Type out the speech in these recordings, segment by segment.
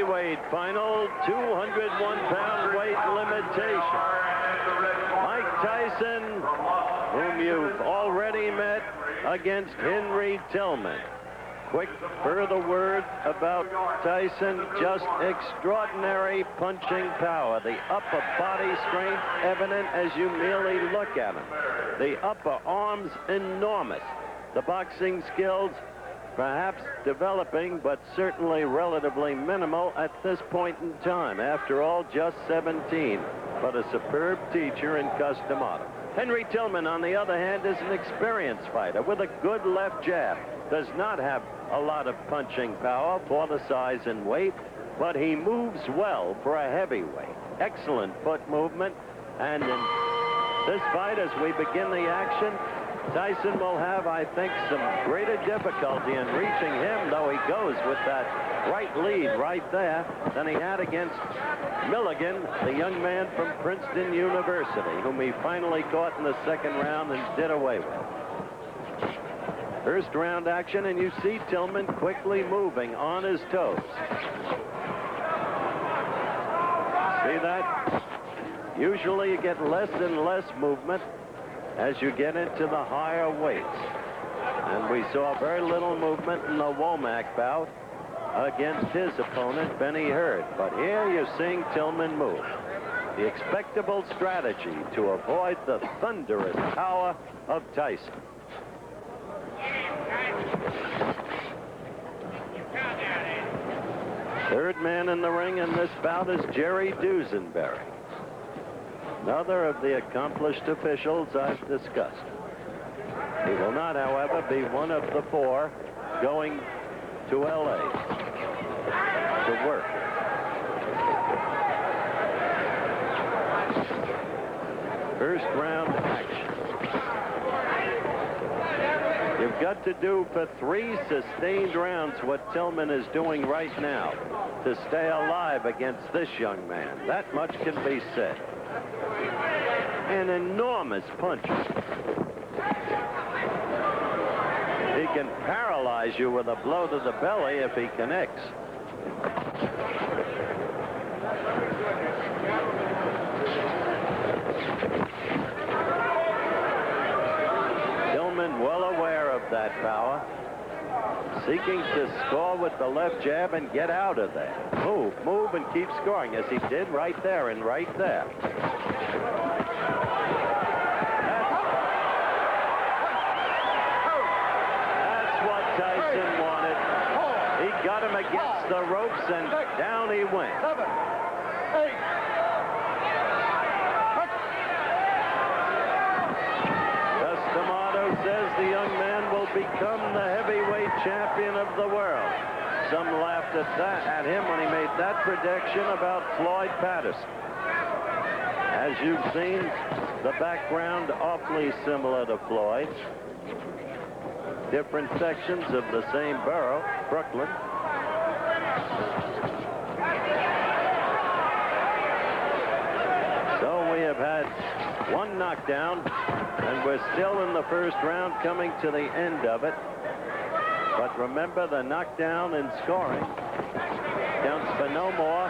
heavyweight final, 201-pound weight limitation. Mike Tyson, whom you've already met, against Henry Tillman. Quick further word about Tyson, just extraordinary punching power. The upper body strength evident as you merely look at him. The upper arms enormous. The boxing skills perhaps developing, but certainly relatively minimal at this point in time. After all, just 17, but a superb teacher in custom auto. Henry Tillman, on the other hand, is an experienced fighter with a good left jab. Does not have a lot of punching power for the size and weight, but he moves well for a heavyweight. Excellent foot movement, and in this fight, as we begin the action, Tyson will have, I think, some greater difficulty in reaching him, though he goes with that right lead right there, than he had against Milligan, the young man from Princeton University, whom he finally caught in the second round and did away with. First round action, and you see Tillman quickly moving on his toes. See that? Usually you get less and less movement as you get into the higher weights. And we saw very little movement in the Womack bout against his opponent, Benny Hurd. But here you're seeing Tillman move. The expectable strategy to avoid the thunderous power of Tyson. Third man in the ring in this bout is Jerry Dusenberry, another of the accomplished officials I've discussed. He will not, however, be one of the four going to L.A. to work. First round action. You've got to do for 3 sustained rounds what Tillman is doing right now to stay alive against this young man. That much can be said. An enormous punch. He can paralyze you with a blow to the belly if he connects. Tillman well aware of that power, seeking to score with the left jab and get out of there. Move and keep scoring, as he did right there and right there. That's what Tyson wanted. He got him against the ropes, and down he went. 7, 8. Says the young man will become the heavyweight champion of the world. Some laughed at him when he made that prediction about Floyd Patterson. As you've seen, the background awfully similar to Floyd. Different sections of the same borough, Brooklyn. So we have had one knockdown, and we're still in the first round, coming to the end of it. But remember, the knockdown in scoring counts for no more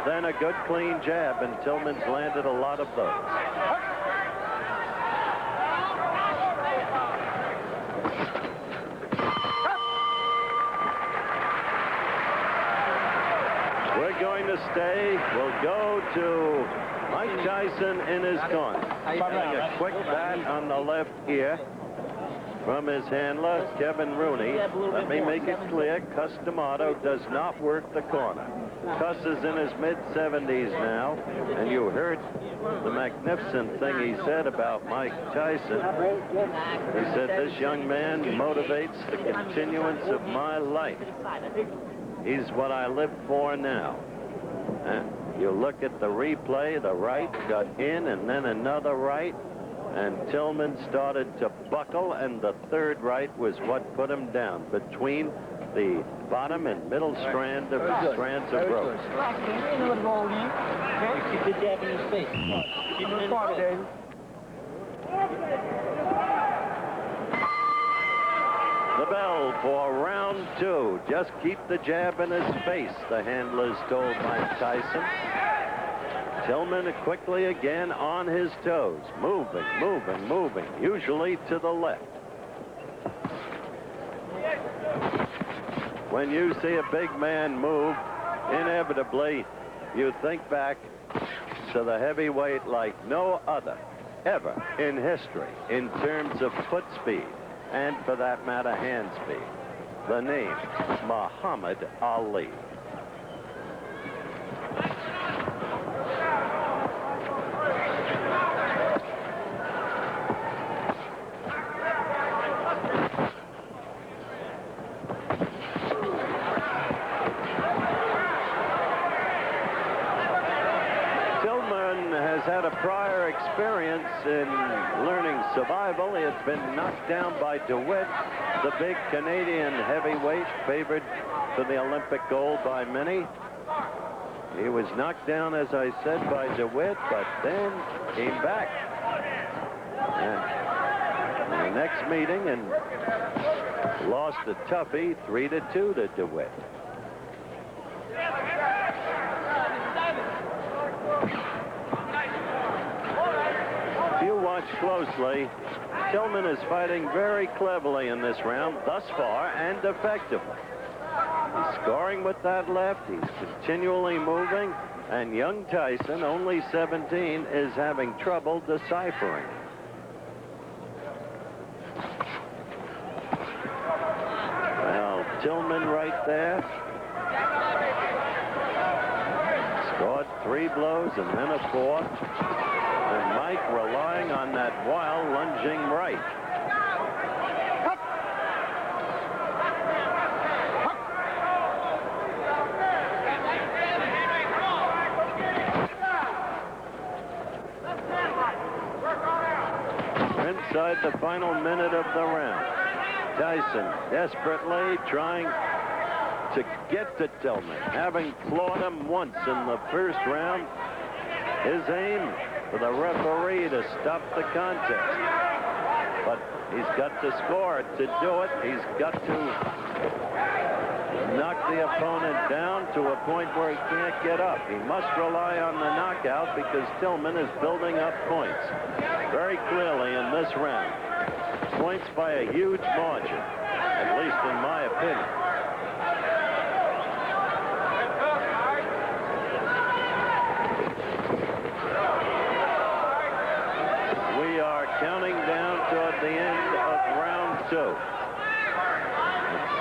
than a good clean jab, and Tillman's landed a lot of those. We're going to stay. We'll go to Mike Tyson in his corner. Having a quick bat on the left ear from his handler, Kevin Rooney. Let me make it clear, Custom Auto does not work the corner. Cuss is in his mid-70s now, and you heard the magnificent thing he said about Mike Tyson. He said, this young man motivates the continuance of my life. He's what I live for now. And you look at the replay, the right got in and then another right, and Tillman started to buckle, and the third right was what put him down between the bottom and middle strands of ropes. Keep the jab in his face. Keep him in the bell for round 2. Just keep the jab in his face, the handlers told Mike Tyson. Tillman quickly again on his toes, moving, moving, moving, usually to the left. When you see a big man move, inevitably, you think back to the heavyweight like no other ever in history in terms of foot speed and, for that matter, hand speed. The name, Muhammad Ali. Had a prior experience in learning survival. He had been knocked down by DeWitt, the big Canadian heavyweight favored for the Olympic gold by many. He was knocked down, as I said, by DeWitt, but then came back. And in the next meeting and lost a toughie 3-2 to DeWitt. Watch closely. Tillman is fighting very cleverly in this round thus far and effectively. He's scoring with that left. He's continually moving. And young Tyson, only 17, is having trouble deciphering. Well, Tillman right there. Scored 3 blows and then a 4th. And Mike relying on that wild lunging right. Inside the final minute of the round, Tyson desperately trying to get to Tillman, having floored him once in the first round. His aim for the referee to stop the contest. But he's got to score to do it. He's got to knock the opponent down to a point where he can't get up. He must rely on the knockout because Tillman is building up points very clearly in this round. Points by a huge margin, at least in my opinion. Counting down toward the end of round 2.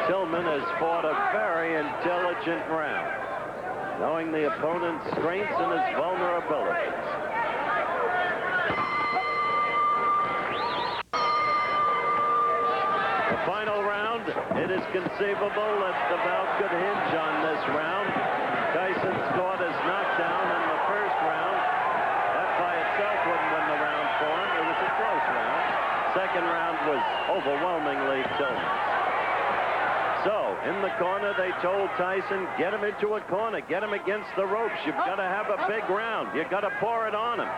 Tillman has fought a very intelligent round, knowing the opponent's strengths and his vulnerabilities. The final round, it is conceivable that the bout could hinge on this round. Tyson scored his knockdown in the first round. That by itself wouldn't win the round for him. It was a close round. Second round was overwhelmingly Tillman. So, in the corner, they told Tyson, get him into a corner, get him against the ropes. You've got to have a big round. You've got to pour it on him.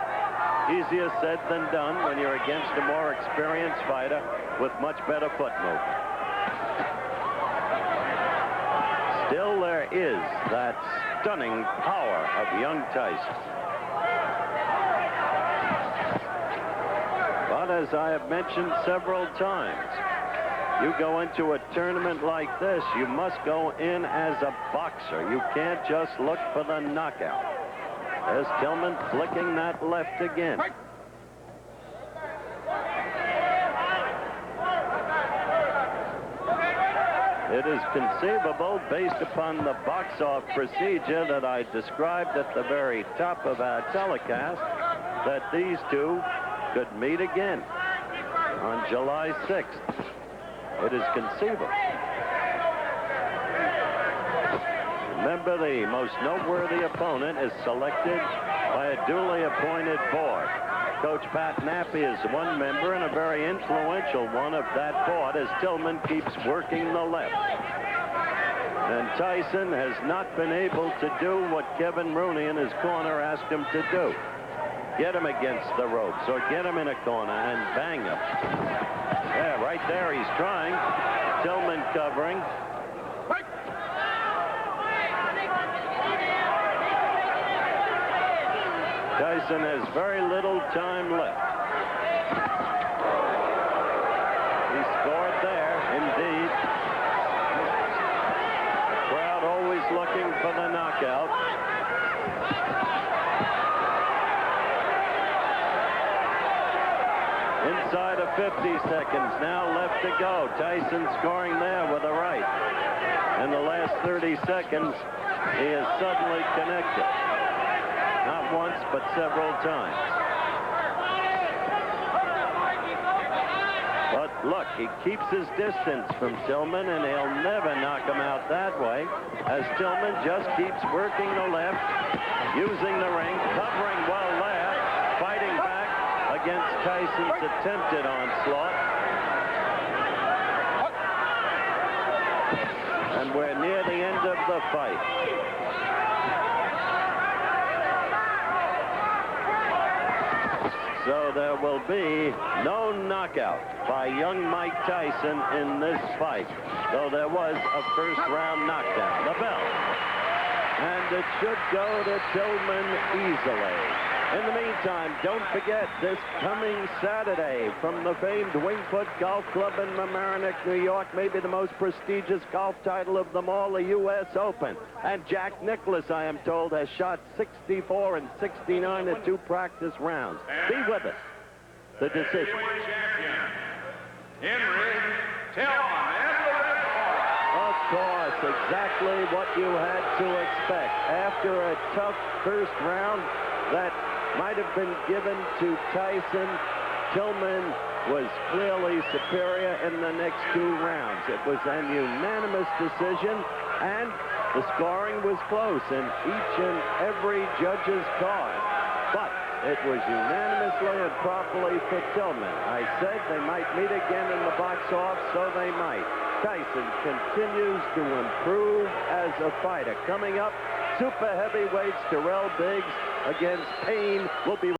Easier said than done when you're against a more experienced fighter with much better foot movement. Still, there is that stunning power of young Tyson. But as I have mentioned several times, you go into a tournament like this, you must go in as a boxer. You can't just look for the knockout. There's Tillman flicking that left again. It is conceivable, based upon the box-off procedure that I described at the very top of our telecast, that these two could meet again on July 6th. It is conceivable. Remember, the most noteworthy opponent is selected by a duly appointed board. Coach Pat Nappy is one member and a very influential one of that board as Tillman keeps working the left. And Tyson has not been able to do what Kevin Rooney in his corner asked him to do. Get him against the ropes or get him in a corner and bang him. Yeah, right there he's trying. Tillman covering. Tyson has very little time left. He scored there, indeed. Crowd always looking for the knockout. Inside of 50 seconds now left to go. Tyson scoring there with a right. In the last 30 seconds, he has suddenly connected. Not once, but several times. But look, he keeps his distance from Tillman, and he'll never knock him out that way, as Tillman just keeps working the left, using the ring, covering well there, fighting back against Tyson's attempted onslaught. And we're near the end of the fight. So there will be no knockout by young Mike Tyson in this fight, though there was a first-round knockdown. The bell. And it should go to Tillman easily. In the meantime, don't forget this coming Saturday from the famed Wingfoot Golf Club in Mamaroneck, New York, maybe the most prestigious golf title of them all, the U.S. Open. And Jack Nicklaus, I am told, has shot 64 and 69 at 2 practice rounds. Be with us. The decision. Henry Tillman. Of course, exactly what you had to expect. After a tough first round that might have been given to Tyson, Tillman was clearly superior in the next 2 rounds. It was an unanimous decision, and the scoring was close in each and every judge's card. But it was unanimously and properly for Tillman. I said they might meet again in the box-off, so they might. Tyson continues to improve as a fighter. Coming up, super heavyweights Terrell Biggs against Payne will be